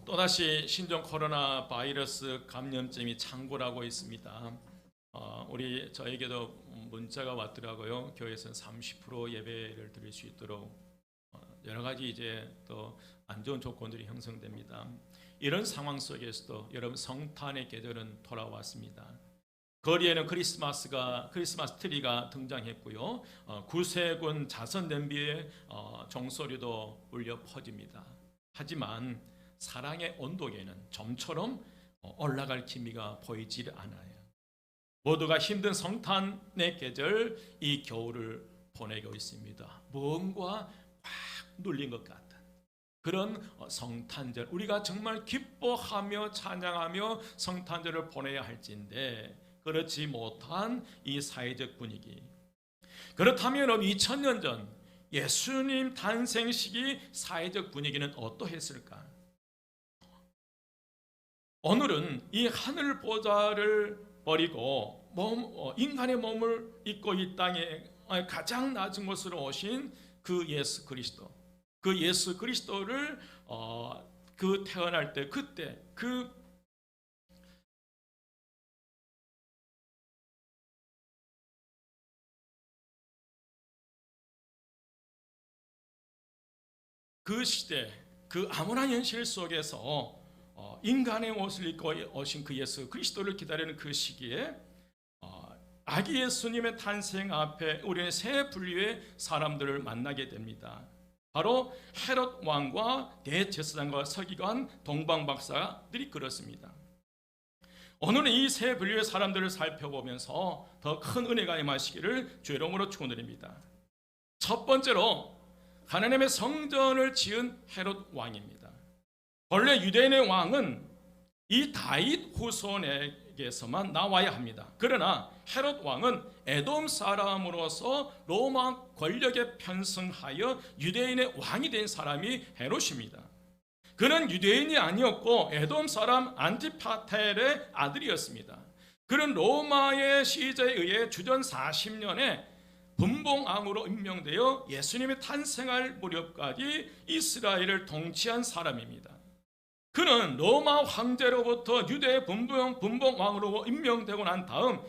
또다시 신종 코로나 바이러스 감염증이 창궐하고 있습니다. 저에게도 문자가 왔더라고요. 교회에서는 30% 예배를 드릴 수 있도록 여러 가지 이제 또 안 좋은 조건들이 형성됩니다. 이런 상황 속에서도 여러분 성탄의 계절은 돌아왔습니다. 거리에는 크리스마스 트리가 등장했고요. 구세군 자선 냄비의 종소리도 울려 퍼집니다. 하지만 사랑의 온도계는 점처럼 올라갈 기미가 보이질 않아요. 모두가 힘든 성탄의 계절, 이 겨울을 보내고 있습니다. 뭔가 꽉 눌린 것 같은 그런 성탄절, 우리가 정말 기뻐하며 찬양하며 성탄절을 보내야 할진데 그렇지 못한 이 사회적 분위기. 그렇다면 2000년 전 예수님 탄생 시기 사회적 분위기는 어떠했을까? 오늘은 이 하늘 보좌를 버리고 인간의 몸을 입고 이 땅에 가장 낮은 곳으로 오신 그 예수 그리스도, 그 예수 그리스도를 그 태어날 때 그때 그 시대, 그 암울한 현실 속에서 인간의 옷을 입고 오신 그 예수 그리스도를 기다리는 그 시기에 아기 예수님의 탄생 앞에 우리는 세 분류의 사람들을 만나게 됩니다. 바로 헤롯 왕과 대제사장과 서기관, 동방 박사들이 그렇습니다. 오늘은 이 세 분류의 사람들을 살펴보면서 더 큰 은혜가 임하시기를 주의 이름으로 축원드립니다. 첫 번째로 하나님의 성전을 지은 헤롯 왕입니다. 원래 유대인의 왕은 이 다윗 후손에게서만 나와야 합니다. 그러나 헤롯 왕은 에돔 사람으로서 로마 권력에 편승하여 유대인의 왕이 된 사람이 헤롯입니다. 그는 유대인이 아니었고 에돔 사람 안티파텔의 아들이었습니다. 그는 로마의 시제에 의해 주전 40년에 분봉왕으로 임명되어 예수님이 탄생할 무렵까지 이스라엘을 통치한 사람입니다. 그는 로마 황제로부터 유대 분봉왕으로 임명되고 난 다음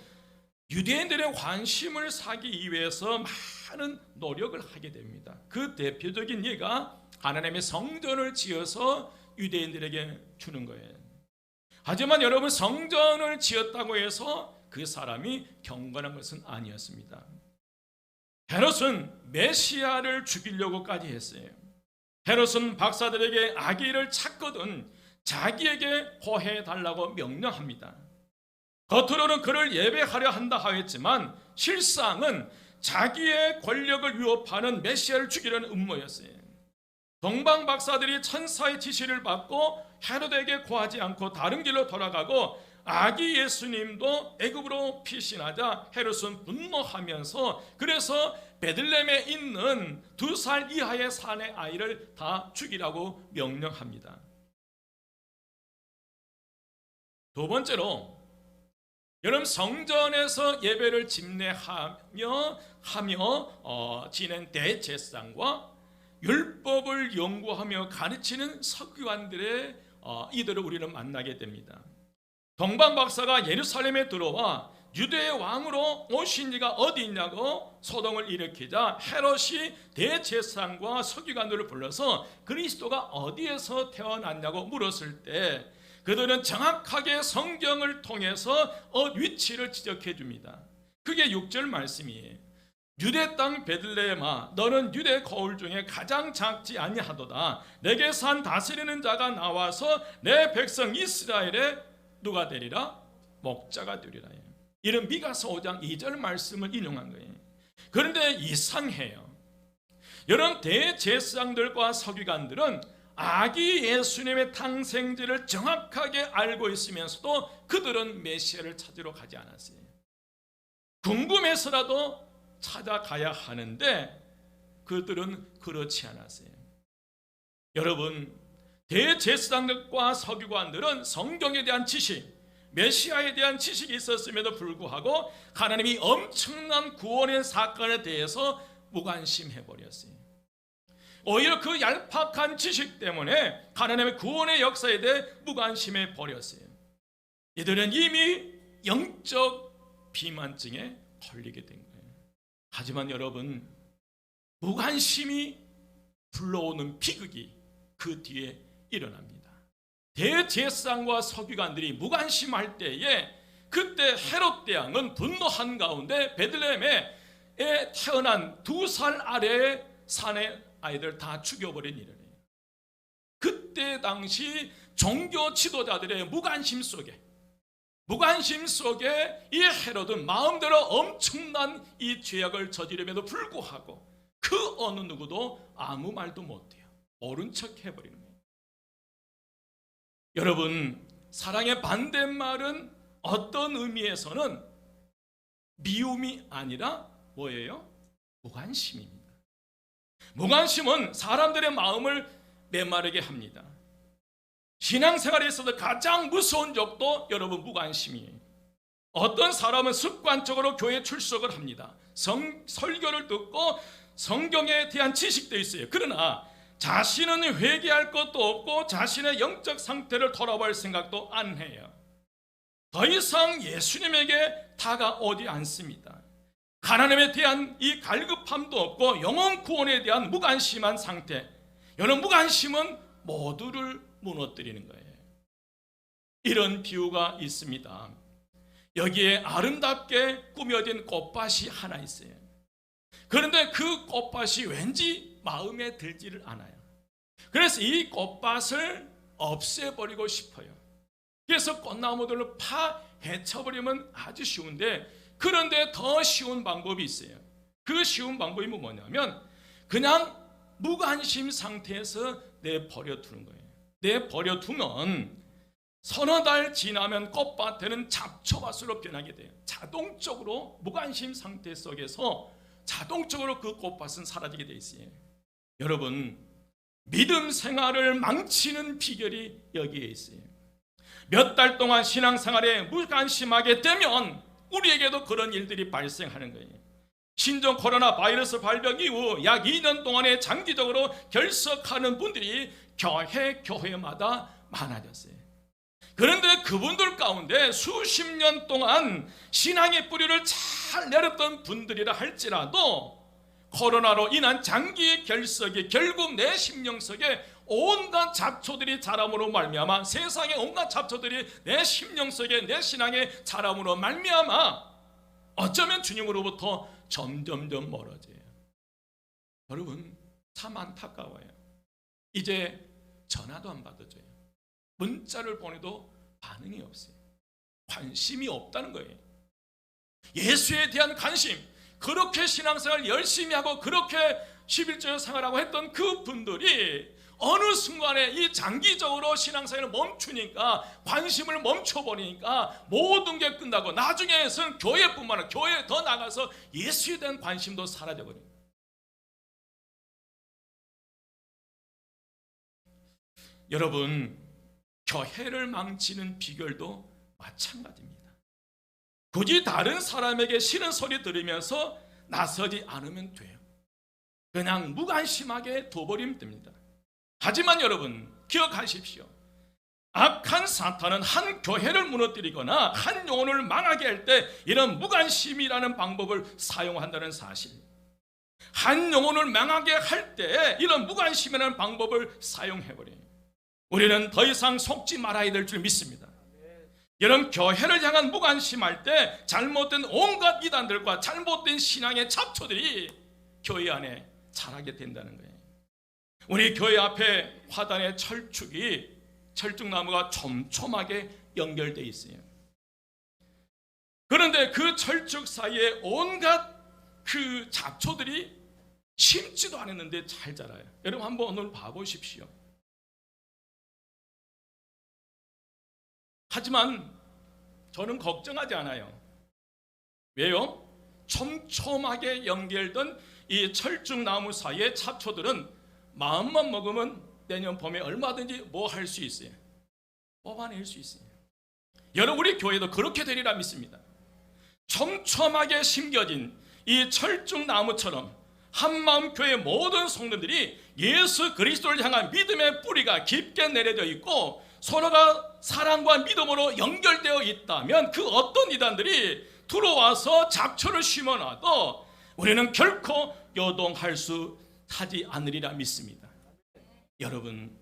유대인들의 관심을 사기 위해서 많은 노력을 하게 됩니다. 그 대표적인 예가 하나님의 성전을 지어서 유대인들에게 주는 거예요. 하지만 여러분, 성전을 지었다고 해서 그 사람이 경건한 것은 아니었습니다. 헤롯은 메시아를 죽이려고까지 했어요. 헤롯은 박사들에게 아기를 찾거든 자기에게 호해달라고 명령합니다. 겉으로는 그를 예배하려 한다 하였지만 실상은 자기의 권력을 위협하는 메시아를 죽이려는 음모였어요. 동방 박사들이 천사의 지시를 받고 헤롯에게 구하지 않고 다른 길로 돌아가고 아기 예수님도 애굽으로 피신하자 헤롯은 분노하면서 그래서 베들레헴에 있는 2살 이하의 산의 아이를 다 죽이라고 명령합니다. 두 번째로, 여러분, 성전에서 예배를 집례하며 지낸 대제사장과 율법을 연구하며 가르치는 서기관들의 이들을 우리는 만나게 됩니다. 동방 박사가 예루살렘에 들어와 유대의 왕으로 오신 이가 어디 있냐고 소동을 일으키자 헤롯이 대제사장과 서기관들을 불러서 그리스도가 어디에서 태어났냐고 물었을 때 그들은 정확하게 성경을 통해서 위치를 지적해 줍니다. 그게 6절 말씀이에요. 유대 땅 베들레헴아, 너는 유대 거울 중에 가장 작지 아니하도다. 내게 산 다스리는 자가 나와서 내 백성 이스라엘에 누가 되리라? 목자가 되리라. 이런 미가서 5장 2절 말씀을 인용한 거예요. 그런데 이상해요. 여러분, 대제사장들과 서기관들은 아기 예수님의 탄생지를 정확하게 알고 있으면서도 그들은 메시아를 찾으러 가지 않았어요. 궁금해서라도 찾아가야 하는데 그들은 그렇지 않았어요. 여러분, 대제사장들과 서기관들은 성경에 대한 지식, 메시아에 대한 지식이 있었음에도 불구하고 하나님이 엄청난 구원의 사건에 대해서 무관심해버렸어요. 오히려 그 얄팍한 지식 때문에 하나님의 구원의 역사에 대해 무관심해 버렸어요. 이들은 이미 영적 비만증에 걸리게 된 거예요. 하지만 여러분, 무관심이 불러오는 비극이 그 뒤에 일어납니다. 대제사장과 서기관들이 무관심할 때에 그때 헤롯 대왕은 분노한 가운데 베들레헴에 태어난 2살 아래의 산의 아이들 다 죽여버린 일이에요. 그때 당시 종교 지도자들의 무관심 속에 이 헤롯은 마음대로 엄청난 이 죄악을 저지름에도 불구하고 그 어느 누구도 아무 말도 못해요. 모른 척 해버리는 거예요. 여러분, 사랑의 반대말은 어떤 의미에서는 미움이 아니라 뭐예요? 무관심입니다. 무관심은 사람들의 마음을 메마르게 합니다. 신앙생활에 있어서 가장 무서운 적도 여러분 무관심이에요. 어떤 사람은 습관적으로 교회 출석을 합니다. 설교를 듣고 성경에 대한 지식도 있어요. 그러나 자신은 회개할 것도 없고 자신의 영적 상태를 돌아볼 생각도 안 해요. 더 이상 예수님에게 다가오지 않습니다. 하나님에 대한 이 갈급함도 없고 영혼 구원에 대한 무관심한 상태. 이런 무관심은 모두를 무너뜨리는 거예요. 이런 비유가 있습니다. 여기에 아름답게 꾸며진 꽃밭이 하나 있어요. 그런데 그 꽃밭이 왠지 마음에 들지를 않아요. 그래서 이 꽃밭을 없애버리고 싶어요. 그래서 꽃나무들을 파헤쳐버리면 아주 쉬운데, 그런데 더 쉬운 방법이 있어요. 그 쉬운 방법이 뭐냐면 그냥 무관심 상태에서 내버려 두는 거예요. 내버려 두면 서너 달 지나면 꽃밭에는 잡초밭으로 변하게 돼요. 자동적으로 무관심 상태 속에서 자동적으로 그 꽃밭은 사라지게 돼 있어요. 여러분, 믿음 생활을 망치는 비결이 여기에 있어요. 몇 달 동안 신앙생활에 무관심하게 되면 우리에게도 그런 일들이 발생하는 거예요. 신종 코로나 바이러스 발병 이후 약 2년 동안에 장기적으로 결석하는 분들이 교회마다 많아졌어요. 그런데 그분들 가운데 수십 년 동안 신앙의 뿌리를 잘 내렸던 분들이라 할지라도 코로나로 인한 장기 결석이 결국 내 심령 속에 온갖 잡초들이 자람으로 말미암아, 세상의 온갖 잡초들이 내 심령 속에 내 신앙의 자람으로 말미암아 어쩌면 주님으로부터 점점점 멀어져요. 여러분, 참 안타까워요. 이제 전화도 안 받아줘요. 문자를 보내도 반응이 없어요. 관심이 없다는 거예요. 예수에 대한 관심, 그렇게 신앙생활 열심히 하고 그렇게 11조 생활하고 했던 그 분들이 어느 순간에 이 장기적으로 신앙생활을 멈추니까, 관심을 멈춰버리니까 모든 게 끝나고 나중에는 교회뿐만 아니라 교회에 더 나가서 예수에 대한 관심도 사라져버려요. 여러분, 교회를 망치는 비결도 마찬가지입니다. 굳이 다른 사람에게 싫은 소리 들으면서 나서지 않으면 돼요. 그냥 무관심하게 둬버리면 됩니다. 하지만 여러분, 기억하십시오. 악한 사탄은 한 교회를 무너뜨리거나 한 영혼을 망하게 할 때 이런 무관심이라는 방법을 사용한다는 사실, 한 영혼을 망하게 할 때 이런 무관심이라는 방법을 사용해버려요. 우리는 더 이상 속지 말아야 될 줄 믿습니다. 여러분, 교회를 향한 무관심할 때 잘못된 온갖 이단들과 잘못된 신앙의 잡초들이 교회 안에 자라게 된다는 거예요. 우리 교회 앞에 화단의 철쭉나무가 촘촘하게 연결되어 있어요. 그런데 그 철쭉 사이에 온갖 그 잡초들이 심지도 않았는데 잘 자라요. 여러분, 한번 오늘 봐보십시오. 하지만 저는 걱정하지 않아요. 왜요? 촘촘하게 연결된 이 철쭉나무 사이의 잡초들은 마음만 먹으면 내년 봄에 얼마든지 뭐 할 수 있어요. 뽑아낼 수 있어요. 여러분, 우리 교회도 그렇게 되리라 믿습니다. 촘촘하게 심겨진 이 철쭉나무처럼 한마음 교회 모든 성도들이 예수 그리스도를 향한 믿음의 뿌리가 깊게 내려져 있고 서로가 사랑과 믿음으로 연결되어 있다면 그 어떤 이단들이 들어와서 잡초를 심어놔도 우리는 결코 요동할 수 하지 않으리라 믿습니다. 여러분,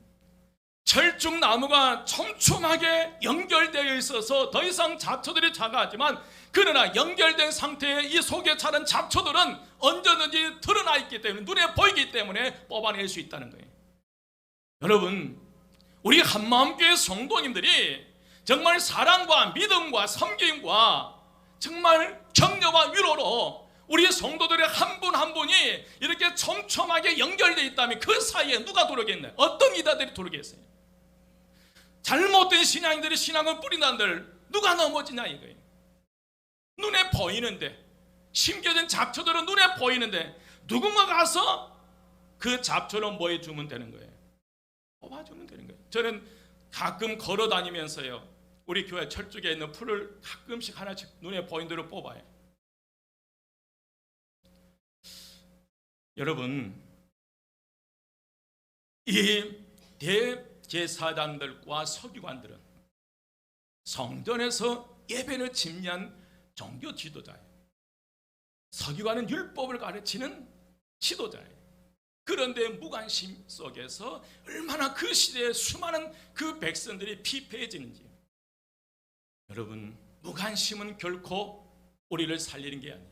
철쭉나무가 촘촘하게 연결되어 있어서 더 이상 잡초들이 자라지만 그러나 연결된 상태의 이 속에 자란 잡초들은 언제든지 드러나 있기 때문에 눈에 보이기 때문에 뽑아낼 수 있다는 거예요. 여러분, 우리 한마음교회 성도님들이 정말 사랑과 믿음과 섬김과 정말 격려와 위로로 우리 성도들의 한 분 한 분이 이렇게 촘촘하게 연결되어 있다면 그 사이에 누가 들어오겠나요? 어떤 이단들이 들어오겠어요? 잘못된 신앙인들의 신앙을 뿌린다는들 누가 넘어지냐 이거예요. 눈에 보이는데, 심겨진 잡초들은 눈에 보이는데 누군가 가서 그 잡초를 뭐 해주면 되는 거예요? 뽑아주면 되는 거예요. 저는 가끔 걸어 다니면서요, 우리 교회 철쭉에 있는 풀을 가끔씩 하나씩 눈에 보이는 대로 뽑아요. 여러분, 이 대제사장들과 서기관들은 성전에서 예배를 집례한 종교 지도자예요. 서기관은 율법을 가르치는 지도자예요. 그런데 무관심 속에서 얼마나 그 시대에 수많은 그 백성들이 피폐해지는지. 여러분, 무관심은 결코 우리를 살리는 게 아니에요.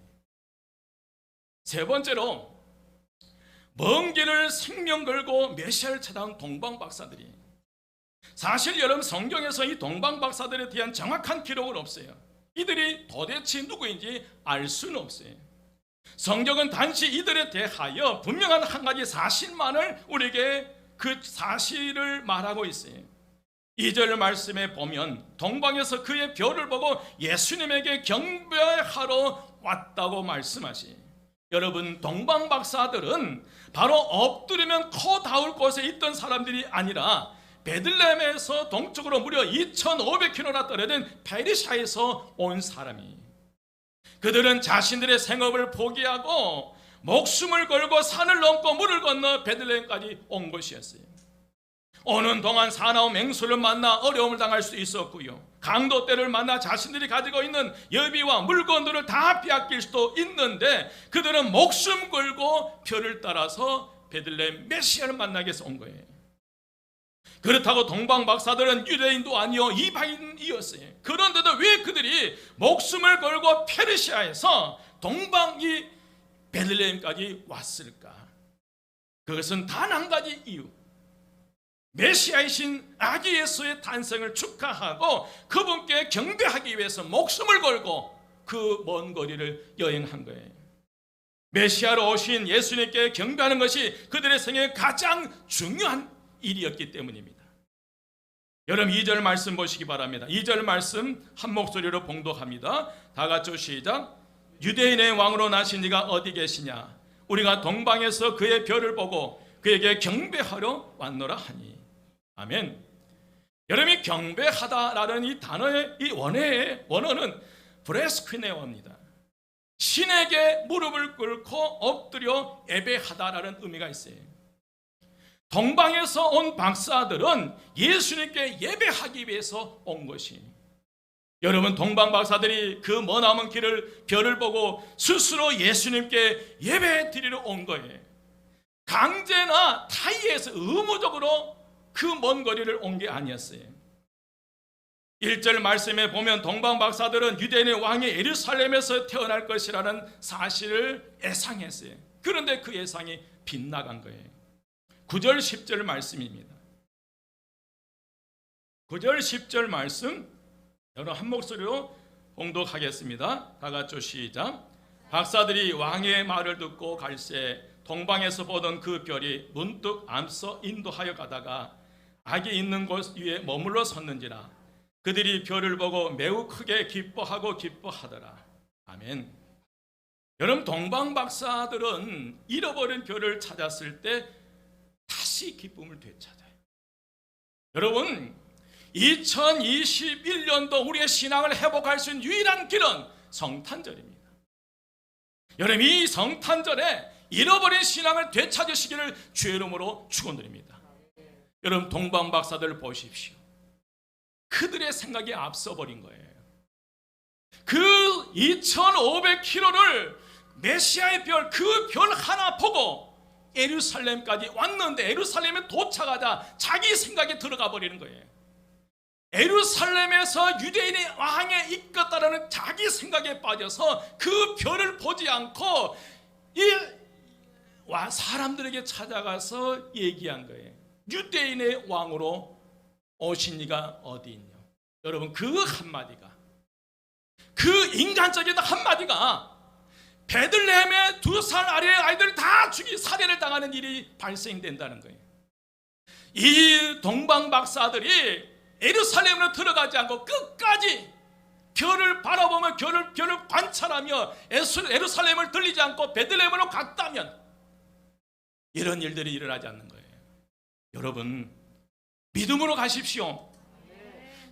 세 번째로, 먼 길을 생명 걸고 메시아를 찾아온 동방박사들이, 사실 여러분 성경에서 이 동방박사들에 대한 정확한 기록은 없어요. 이들이 도대체 누구인지 알 수는 없어요. 성경은 단지 이들에 대하여 분명한 한 가지 사실만을 우리에게 그 사실을 말하고 있어요. 2절 말씀에 보면 동방에서 그의 별을 보고 예수님에게 경배하러 왔다고 말씀하시. 여러분, 동방박사들은 바로 엎드리면 코 닿을 곳에 있던 사람들이 아니라 베들레헴에서 동쪽으로 무려 2500km나 떨어진 페르시아에서 온 사람이, 그들은 자신들의 생업을 포기하고 목숨을 걸고 산을 넘고 물을 건너 베들레헴까지 온 것이었어요. 오는 동안 사나운 맹수를 만나 어려움을 당할 수 있었고요, 강도 떼를 만나 자신들이 가지고 있는 여비와 물건들을 다 빼앗길 수도 있는데 그들은 목숨 걸고 표를 따라서 베들레헴 메시아를 만나기 위해서 온 거예요. 그렇다고 동방박사들은 유대인도 아니요 이방인이었어요. 그런데도 왜 그들이 목숨을 걸고 페르시아에서 동방이 베들레헴까지 왔을까? 그것은 단 한 가지 이유, 메시아이신 아기 예수의 탄생을 축하하고 그분께 경배하기 위해서 목숨을 걸고 그 먼 거리를 여행한 거예요. 메시아로 오신 예수님께 경배하는 것이 그들의 생애의 가장 중요한 일이었기 때문입니다. 여러분, 2절 말씀 보시기 바랍니다. 2절 말씀 한 목소리로 봉독합니다. 다 같이 시작. 유대인의 왕으로 나신 이가 어디 계시냐? 우리가 동방에서 그의 별을 보고 그에게 경배하러 왔노라 하니. 아멘. 여러분이 경배하다라는 이 단어의 이 원어는 브레스퀴네어입니다. 신에게 무릎을 꿇고 엎드려 예배하다라는 의미가 있어요. 동방에서 온 박사들은 예수님께 예배하기 위해서 온 것이, 여러분 동방 박사들이 그 머나먼 길을 별을 보고 스스로 예수님께 예배 드리러 온 거예요. 강제나 타의에서 의무적으로 그 먼 거리를 온 게 아니었어요. 1절 말씀에 보면 동방 박사들은 유대인의 왕이 예루살렘에서 태어날 것이라는 사실을 예상했어요. 그런데 그 예상이 빗나간 거예요. 9절 10절 말씀입니다. 9절 10절 말씀 여러분 한 목소리로 봉독하겠습니다. 다 같이 시작. 박사들이 왕의 말을 듣고 갈새 동방에서 보던 그 별이 문득 앞서 인도하여 가다가 악이 있는 곳 위에 머물러 섰는지라 그들이 별을 보고 매우 크게 기뻐하더라. 아멘. 여러분 동방 박사들은 잃어버린 별을 찾았을 때 다시 기쁨을 되찾아요. 여러분 2021년도 우리의 신앙을 회복할 수 있는 유일한 길은 성탄절입니다. 여러분 이 성탄절에 잃어버린 신앙을 되찾으시기를 주의 이름으로 축원드립니다. 여러분, 동방박사들 보십시오. 그들의 생각이 앞서버린 거예요. 그 2500km를 메시아의 별, 그 별 하나 보고 예루살렘까지 왔는데, 예루살렘에 도착하자 자기 생각에 들어가 버리는 거예요. 예루살렘에서 유대인의 왕에 이끌었다라는 자기 생각에 빠져서 그 별을 보지 않고 사람들에게 찾아가서 얘기한 거예요. 유대인의 왕으로 오신 이가 어디 있냐. 여러분, 그 한마디가, 그 인간적인 한마디가 베들레헴의 2살 아래의 아이들 다 살해를 당하는 일이 발생된다는 거예요. 이 동방박사들이 예루살렘으로 들어가지 않고 끝까지 별을 바라보며 별을 관찰하며 예루살렘을 들리지 않고 베들레헴으로 갔다면 이런 일들이 일어나지 않는 거예요. 여러분, 믿음으로 가십시오.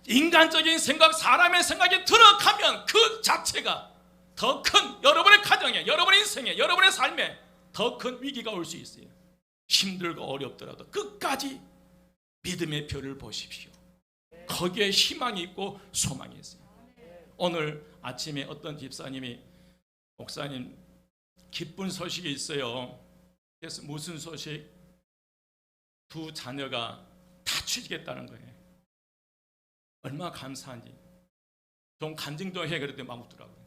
인간적인 생각, 사람의 생각이 들어가면 그 자체가 더 큰, 여러분의 가정에, 여러분의 인생에, 여러분의 삶에 더 큰 위기가 올 수 있어요. 힘들고 어렵더라도 끝까지 믿음의 별을 보십시오. 거기에 희망이 있고 소망이 있어요. 오늘 아침에 어떤 집사님이, 목사님 기쁜 소식이 있어요. 그래서 무슨 소식? 2 자녀가 다 취직했다는 거예요. 얼마나 감사한지. 좀 간증 좀 해, 그랬더니 막 웃더라고요.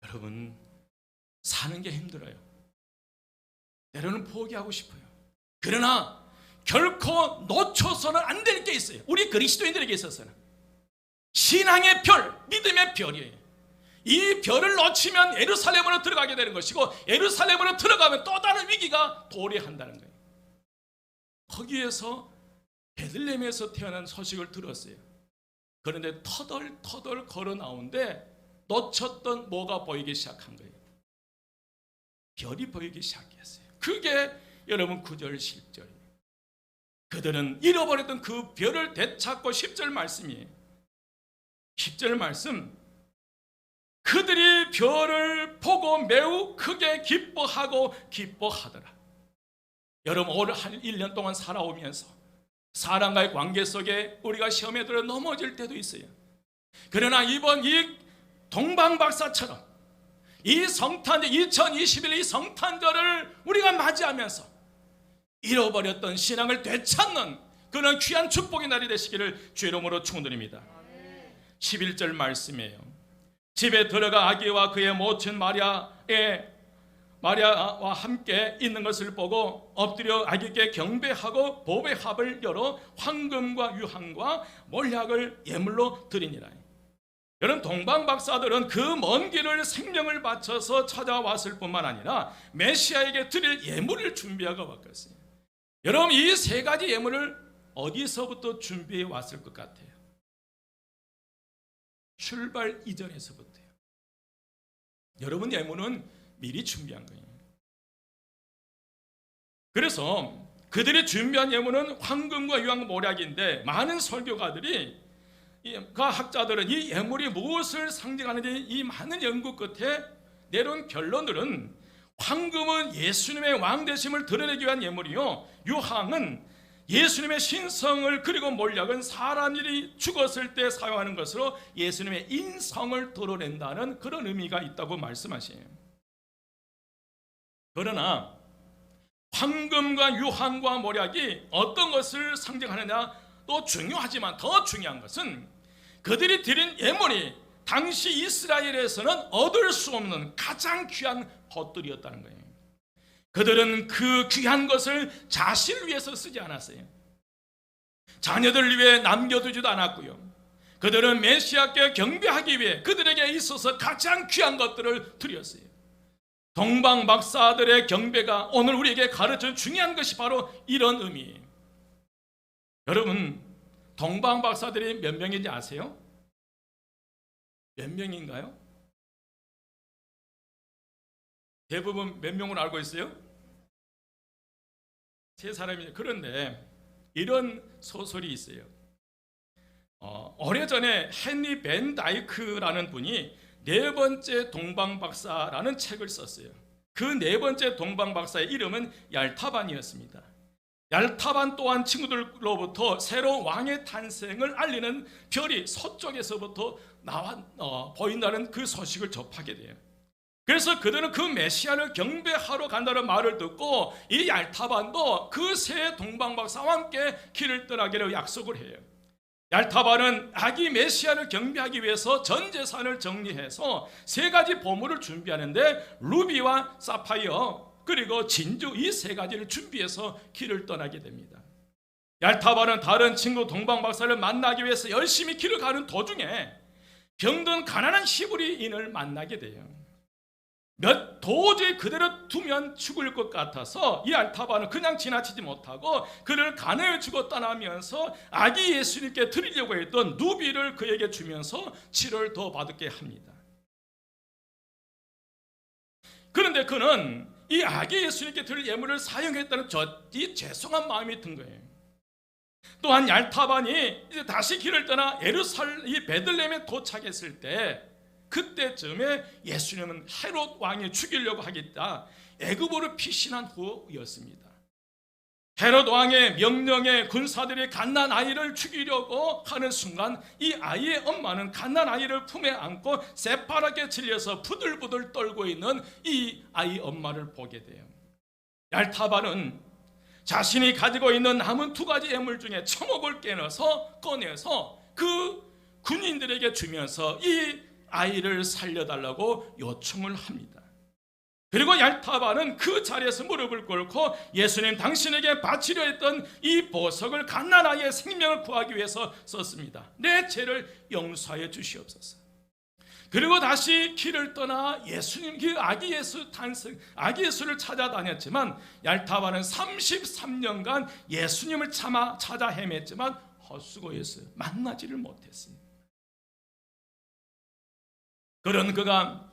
여러분, 사는 게 힘들어요. 때로는 포기하고 싶어요. 그러나 결코 놓쳐서는 안 될 게 있어요. 우리 그리스도인들에게 있어서는 신앙의 별, 믿음의 별이에요. 이 별을 놓치면 예루살렘으로 들어가게 되는 것이고, 예루살렘으로 들어가면 또 다른 위기가 도래한다는 거예요. 거기에서 베들레헴에서 태어난 소식을 들었어요. 그런데 터덜터덜 걸어 나오는데 놓쳤던 뭐가 보이기 시작한 거예요. 별이 보이기 시작했어요. 그게 여러분 9절 10절이에요. 그들은 잃어버렸던 그 별을 되찾고 10절 말씀이에요. 10절 말씀, 그들이 별을 보고 매우 크게 기뻐하고 기뻐하더라. 여러분, 올 한 1년 동안 살아오면서 사람과의 관계 속에 우리가 시험에 들어 넘어질 때도 있어요. 그러나 이번 이 동방박사처럼 이 성탄절, 2021 이 성탄절을 우리가 맞이하면서 잃어버렸던 신앙을 되찾는 그런 귀한 축복의 날이 되시기를 주의 이름으로 축원드립니다. 11절 말씀이에요. 집에 들어가 아기와 그의 모친 마리아와 함께 있는 것을 보고 엎드려 아기께 경배하고 보배 합을 열어 황금과 유황과 몰약을 예물로 드리니라. 여러분, 동방박사들은 그 먼 길을 생명을 바쳐서 찾아왔을 뿐만 아니라 메시아에게 드릴 예물을 준비하고 왔겠어요. 여러분, 이 3가지 예물을 어디서부터 준비해 왔을 것 같아요? 출발 이전에서부터요. 여러분, 예물은 미리 준비한 거예요. 그래서 그들이 준비한 예물은 황금과 유황 모략인데, 많은 설교가들이, 학자들은 이 예물이 무엇을 상징하는지 이 많은 연구 끝에 내려온 결론들은, 황금은 예수님의 왕되심을 드러내기 위한 예물이요, 유황은 예수님의 신성을, 그리고 몰약은 사람들이 죽었을 때 사용하는 것으로 예수님의 인성을 드러낸다는 그런 의미가 있다고 말씀하시네요. 그러나 황금과 유황과 몰약이 어떤 것을 상징하느냐도 중요하지만 더 중요한 것은 그들이 드린 예물이 당시 이스라엘에서는 얻을 수 없는 가장 귀한 것들이었다는 거예요. 그들은 그 귀한 것을 자신을 위해서 쓰지 않았어요. 자녀들 위해 남겨두지도 않았고요. 그들은 메시아께 경배하기 위해 그들에게 있어서 가장 귀한 것들을 드렸어요. 동방박사들의 경배가 오늘 우리에게 가르쳐준 중요한 것이 바로 이런 의미예요. 여러분, 동방박사들이 몇 명인지 아세요? 몇 명인가요? 대부분 몇 명으로 알고 있어요? 3사람이에요. 그런데 이런 소설이 있어요. 오래전에 헨리 벤 다이크라는 분이 4번째 동방박사라는 책을 썼어요. 그 네 번째 동방박사의 이름은 얄타반이었습니다. 얄타반 또한 친구들로부터 새로운 왕의 탄생을 알리는 별이 서쪽에서부터 보인다는 그 소식을 접하게 돼요. 그래서 그들은 그 메시아를 경배하러 간다는 말을 듣고 이 얄타반도 그 새 동방박사와 함께 길을 떠나기로 약속을 해요. 얄타반은 아기 메시아를 경배하기 위해서 전 재산을 정리해서 세 가지 보물을 준비하는데 루비와 사파이어 그리고 진주 이 세 가지를 준비해서 길을 떠나게 됩니다. 얄타반은 다른 친구 동방박사를 만나기 위해서 열심히 길을 가는 도중에 병든 가난한 히브리인을 만나게 돼요. 도저히 그대로 두면 죽을 것 같아서 이 얄타반은 그냥 지나치지 못하고 그를 간호해 주고 떠나면서 아기 예수님께 드리려고 했던 누비를 그에게 주면서 치료를 더 받게 합니다. 그런데 그는 이 아기 예수님께 드릴 예물을 사용했다는 이 죄송한 마음이 든 거예요. 또한 얄타반이 이제 다시 길을 떠나 이 베들레헴에 도착했을 때 그때쯤에 예수님은 헤롯 왕이 죽이려고 하겠다 애굽으로 피신한 후였습니다. 헤롯 왕의 명령에 군사들이 갓난 아이를 죽이려고 하는 순간 이 아이의 엄마는 갓난 아이를 품에 안고 새파랗게 질려서 부들부들 떨고 있는 이 아이 엄마를 보게 돼요. 얄타반은 자신이 가지고 있는 남은 두 가지 예물 중에 청옥을 꺼내서 그 군인들에게 주면서 이 아이를 살려달라고 요청을 합니다. 그리고 얄타반은 그 자리에서 무릎을 꿇고 예수님 당신에게 바치려 했던 이 보석을 갓난아이의 생명을 구하기 위해서 썼습니다. 내 죄를 용서하여 주시옵소서. 그리고 다시 길을 떠나 예수님 그 아기 예수를 찾아다녔지만 얄타반은 33년간 예수님을 찾아 헤맸지만 헛수고였어요. 만나지를 못했어요. 그런 그가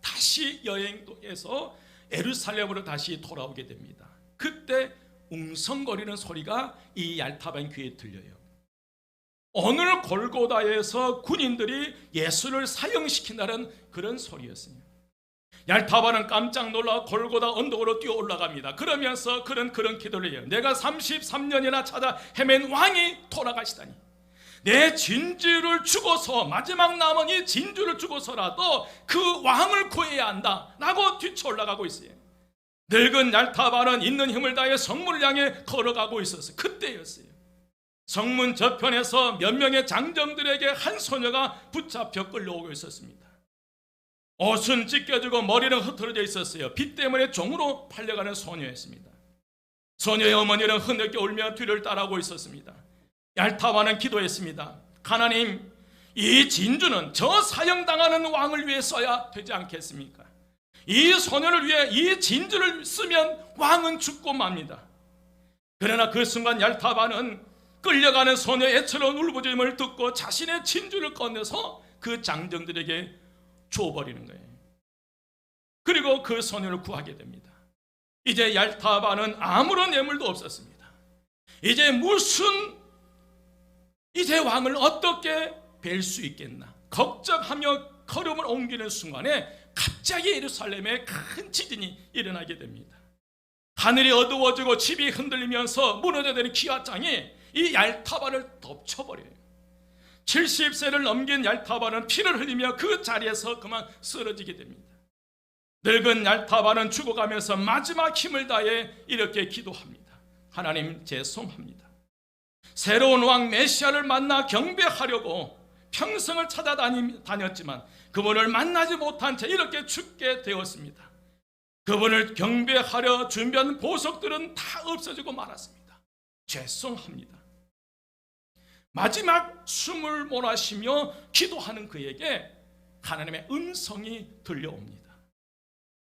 다시 여행에서 예루살렘으로 다시 돌아오게 됩니다. 그때 웅성거리는 소리가 이 얄타반 귀에 들려요. 오늘 골고다에서 군인들이 예수를 사형시킨다는 그런 소리였습니다. 얄타반은 깜짝 놀라 골고다 언덕으로 뛰어 올라갑니다. 그러면서 그런 기도를 해요. 내가 33년이나 찾아 헤맨 왕이 돌아가시다니, 내 진주를 주고서 마지막 남은 이 진주를 주고서라도 그 왕을 구해야 한다 라고 뒤쳐 올라가고 있어요. 늙은 얄타반은 있는 힘을 다해 성문을 향해 걸어가고 있었어요. 그때였어요. 성문 저편에서 몇 명의 장정들에게 한 소녀가 붙잡혀 끌려오고 있었습니다. 옷은 찢겨지고 머리는 흩어져 있었어요. 피 때문에 종으로 팔려가는 소녀였습니다. 소녀의 어머니는 흐느껴 울며 뒤를 따라오고 있었습니다. 얄타반은 기도했습니다. 하나님, 이 진주는 저 사형당하는 왕을 위해 써야 되지 않겠습니까? 이 소녀를 위해 이 진주를 쓰면 왕은 죽고 맙니다. 그러나 그 순간 얄타반은 끌려가는 소녀의 애처로운 울부짖음을 듣고 자신의 진주를 꺼내서 그 장정들에게 줘버리는 거예요. 그리고 그 소녀를 구하게 됩니다. 이제 얄타반은 아무런 예물도 없었습니다. 이제 왕을 어떻게 뵐 수 있겠나 걱정하며 걸음을 옮기는 순간에 갑자기 예루살렘에 큰 지진이 일어나게 됩니다. 하늘이 어두워지고 집이 흔들리면서 무너져 내린 기와장이 이 얄타반을 덮쳐버려요. 70세를 넘긴 얄타반은 피를 흘리며 그 자리에서 그만 쓰러지게 됩니다. 늙은 얄타반은 죽어가면서 마지막 힘을 다해 이렇게 기도합니다. 하나님, 죄송합니다. 새로운 왕 메시아를 만나 경배하려고 평생을 찾아다녔지만 그분을 만나지 못한 채 이렇게 죽게 되었습니다. 그분을 경배하려 준비한 보석들은 다 없어지고 말았습니다. 죄송합니다. 마지막 숨을 몰아쉬며 기도하는 그에게 하나님의 음성이 들려옵니다.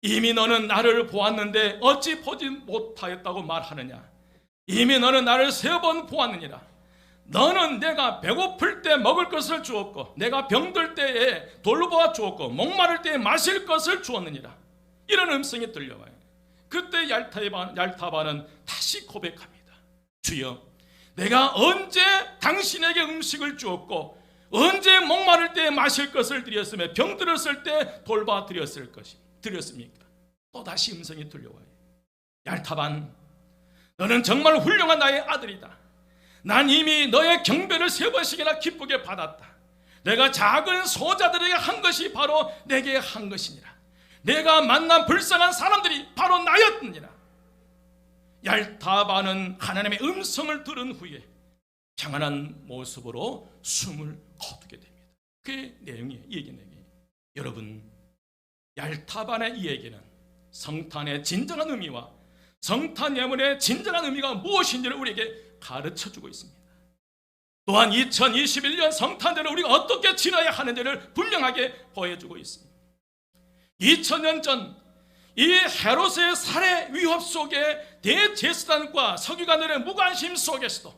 이미 너는 나를 보았는데 어찌 보지 못하였다고 말하느냐. 이미 너는 나를 3번 보았느니라. 너는 내가 배고플 때 먹을 것을 주었고 내가 병들 때에 돌보아 주었고 목마를 때에 마실 것을 주었느니라. 이런 음성이 들려와요. 그때 얄타반은 다시 고백합니다. 주여, 내가 언제 당신에게 음식을 주었고 언제 목마를 때에 마실 것을 드렸으며 병들었을 때 돌봐 드렸습니까? 또다시 음성이 들려와요. 얄타반, 너는 정말 훌륭한 나의 아들이다. 난 이미 너의 경배를 3번씩이나 기쁘게 받았다. 내가 작은 소자들에게 한 것이 바로 내게 한 것이니라. 내가 만난 불쌍한 사람들이 바로 나였느니라. 얄타반은 하나님의 음성을 들은 후에 평안한 모습으로 숨을 거두게 됩니다. 그게 내용이에요. 이 얘기 내용이에요. 여러분, 얄타반의 이 얘기는 성탄의 진정한 의미와 성탄 예물의 진정한 의미가 무엇인지를 우리에게 가르쳐주고 있습니다. 또한 2021년 성탄절을 우리가 어떻게 지나야 하는지를 분명하게 보여주고 있습니다. 2000년 전 이 헤롯의 살해 위협 속에 대제사장과 서기관들의 무관심 속에서도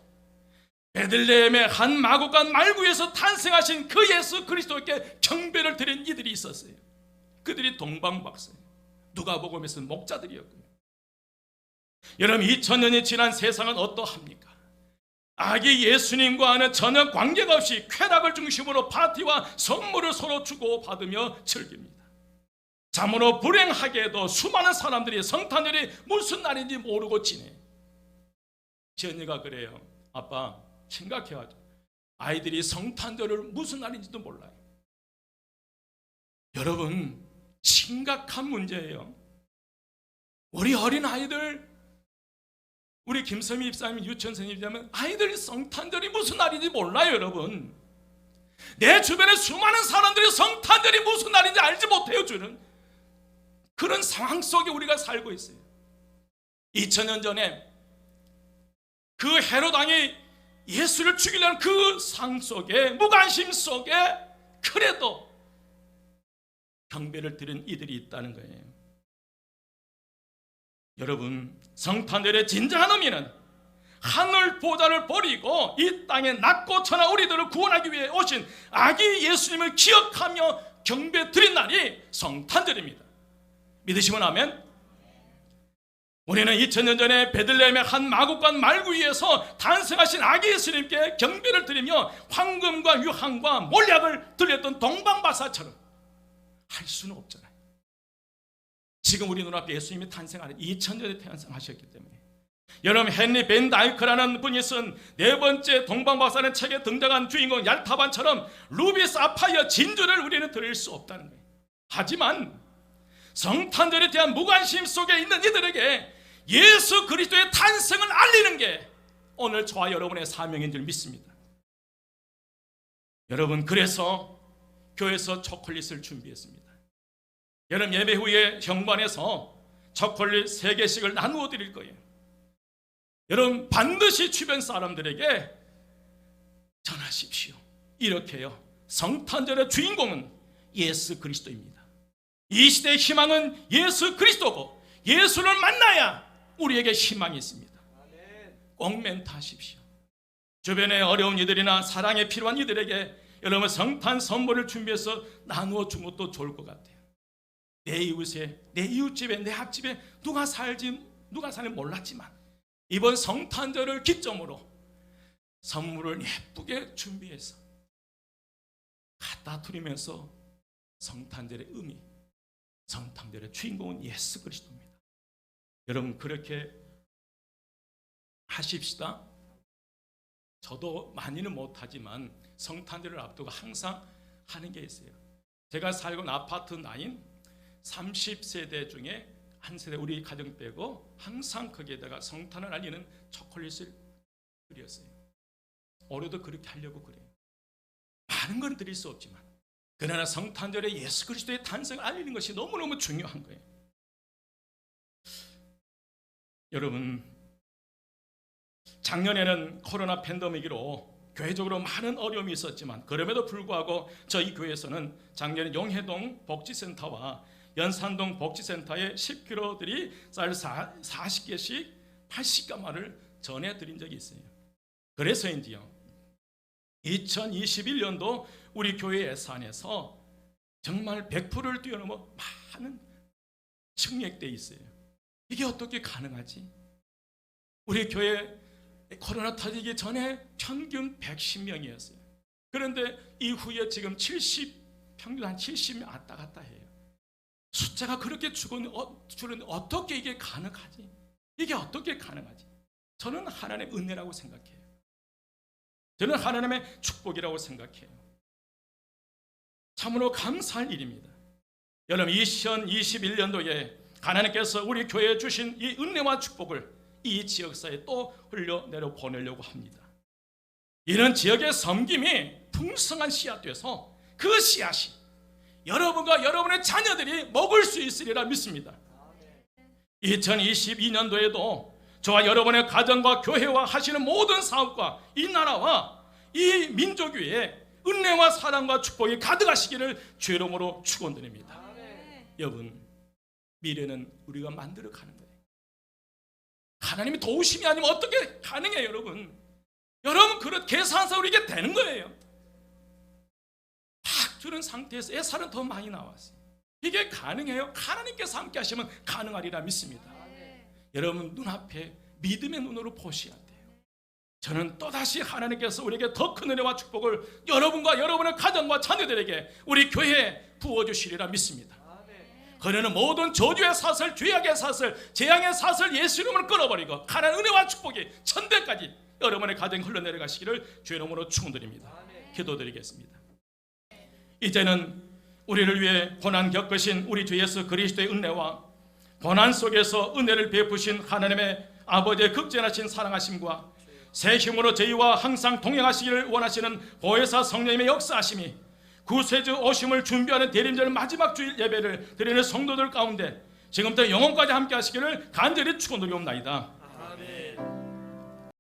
베들레헴의 한 마구간 말구에서 탄생하신 그 예수 그리스도께 경배를 드린 이들이 있었어요. 그들이 동방박사예요. 누가복음에서는 목자들이었고요. 여러분, 2000년이 지난 세상은 어떠합니까? 아기 예수님과는 전혀 관계가 없이 쾌락을 중심으로 파티와 선물을 서로 주고받으며 즐깁니다. 참으로 불행하게도 수많은 사람들이 성탄절이 무슨 날인지 모르고 지내. 지연이가 그래요. 아빠, 생각해가지고 아이들이 성탄절을 무슨 날인지도 몰라요. 여러분, 심각한 문제예요. 우리 어린 아이들, 우리 김선미 입사님, 유치원 선생님이라면 아이들이 성탄절이 무슨 날인지 몰라요. 여러분, 내 주변에 수많은 사람들이 성탄절이 무슨 날인지 알지 못해요. 주는 그런 상황 속에 우리가 살고 있어요. 2000년 전에 그 헤롯 왕이 예수를 죽이려는 그 상 속에, 무관심 속에 그래도 경배를 드린 이들이 있다는 거예요. 여러분, 성탄절의 진정한 의미는 하늘 보좌를 버리고 이 땅에 낮고 천하 우리들을 구원하기 위해 오신 아기 예수님을 기억하며 경배 드린 날이 성탄절입니다. 믿으시면 아멘. 우리는 2000년 전에 베들레헴의 한 마구간 말구 위에서 탄생하신 아기 예수님께 경배를 드리며 황금과 유황과 몰약을 드렸던 동방바사처럼 할 수는 없잖아요. 지금 우리 눈앞에 예수님이 탄생하는 2000년에 탄생하셨기 때문에. 여러분, 헨리 벤 다이크라는 분이 쓴 4번째 동방박사라는 책에 등장한 주인공 얄타반처럼 루비 사파이어 진주를 우리는 드릴 수 없다는 거예요. 하지만 성탄절에 대한 무관심 속에 있는 이들에게 예수 그리스도의 탄생을 알리는 게 오늘 저와 여러분의 사명인 줄 믿습니다. 여러분, 그래서 교회에서 초콜릿을 준비했습니다. 여러분, 예배 후에 현관에서 초콜릿 3개씩을 나누어 드릴 거예요. 여러분, 반드시 주변 사람들에게 전하십시오. 이렇게요. 성탄절의 주인공은 예수 그리스도입니다. 이 시대의 희망은 예수 그리스도고 예수를 만나야 우리에게 희망이 있습니다. 꼭 멘트하십시오. 주변에 어려운 이들이나 사랑에 필요한 이들에게 여러분 성탄 선물을 준비해서 나누어 준 것도 좋을 것 같아요. 내 이웃에, 내 이웃집에, 내 앞집에 누가 사는지 몰랐지만 이번 성탄절을 기점으로 선물을 예쁘게 준비해서 갖다 드리면서 성탄절의 의미, 성탄절의 주인공은 예수 그리스도입니다. 여러분, 그렇게 하십시다. 저도 많이는 못하지만 성탄절을 앞두고 항상 하는 게 있어요. 제가 살고 있는 아파트 9 30세대 중에 한 세대 우리 가정 빼고 항상 거기에다가 성탄을 알리는 초콜릿을 드렸어요. 올해도 그렇게 하려고 그래요. 많은 건 드릴 수 없지만 그러나 성탄절에 예수 그리스도의 탄생을 알리는 것이 너무너무 중요한 거예요. 여러분, 작년에는 코로나 팬데믹으로 교회적으로 많은 어려움이 있었지만 그럼에도 불구하고 저희 교회에서는 작년에 용해동 복지센터와 연산동 복지센터에 10kg들이 쌀 40개씩 80가마를 전해드린 적이 있어요. 그래서인지요, 2021년도 우리 교회 예산에서 정말 100%를 뛰어넘어 많은 증액돼 있어요. 이게 어떻게 가능하지? 우리 교회 코로나 터지기 전에 평균 110명이었어요. 그런데 이후에 지금 평균 한 70명 왔다 갔다 해요. 숫자가 그렇게 줄은 어떻게 이게 가능하지? 이게 어떻게 가능하지? 저는 하나님의 은혜라고 생각해요. 저는 하나님의 축복이라고 생각해요. 참으로 감사할 일입니다. 여러분 2021년도에 하나님께서 우리 교회에 주신 이 은혜와 축복을 이 지역사회에 또 흘려내려 보내려고 합니다. 이런 지역의 섬김이 풍성한 씨앗돼서 그 씨앗이 여러분과 여러분의 자녀들이 먹을 수 있으리라 믿습니다. 2022년도에도 저와 여러분의 가정과 교회와 하시는 모든 사업과 이 나라와 이 민족 위에 은혜와 사랑과 축복이 가득하시기를 주의 이름으로 축원드립니다. 여러분, 미래는 우리가 만들어 가는 거예요. 하나님이 도우심이 아니면 어떻게 가능해요, 여러분? 여러분 그런 계산서 우리에게 되는 거예요. 딱 주는 상태에서 애살은 더 많이 나왔어요. 이게 가능해요? 하나님께서 함께 하시면 가능하리라 믿습니다. 여러분 눈앞에 믿음의 눈으로 보셔야 돼요. 저는 또다시 하나님께서 우리에게 더 큰 은혜와 축복을 여러분과 여러분의 가정과 자녀들에게 우리 교회에 부어주시리라 믿습니다. 그러는 모든 저주의 사슬, 죄악의 사슬, 재앙의 사슬 예수 이름으로 끊어버리고 하나님 은혜와 축복이 천대까지 여러분의 가정에 흘러내려가시기를 주의 이름으로 축원드립니다. 기도드리겠습니다. 이제는 우리를 위해 고난 겪으신 우리 주 예수 그리스도의 은혜와 고난 속에서 은혜를 베푸신 하나님의 아버지의 극진하신 사랑하심과 새 힘으로 저희와 항상 동행하시기를 원하시는 보혜사 성령님의 역사하심이 구세주 오심을 준비하는 대림절 마지막 주일 예배를 드리는 성도들 가운데 지금부터 영원까지 함께 하시기를 간절히 축원드리옵나이다.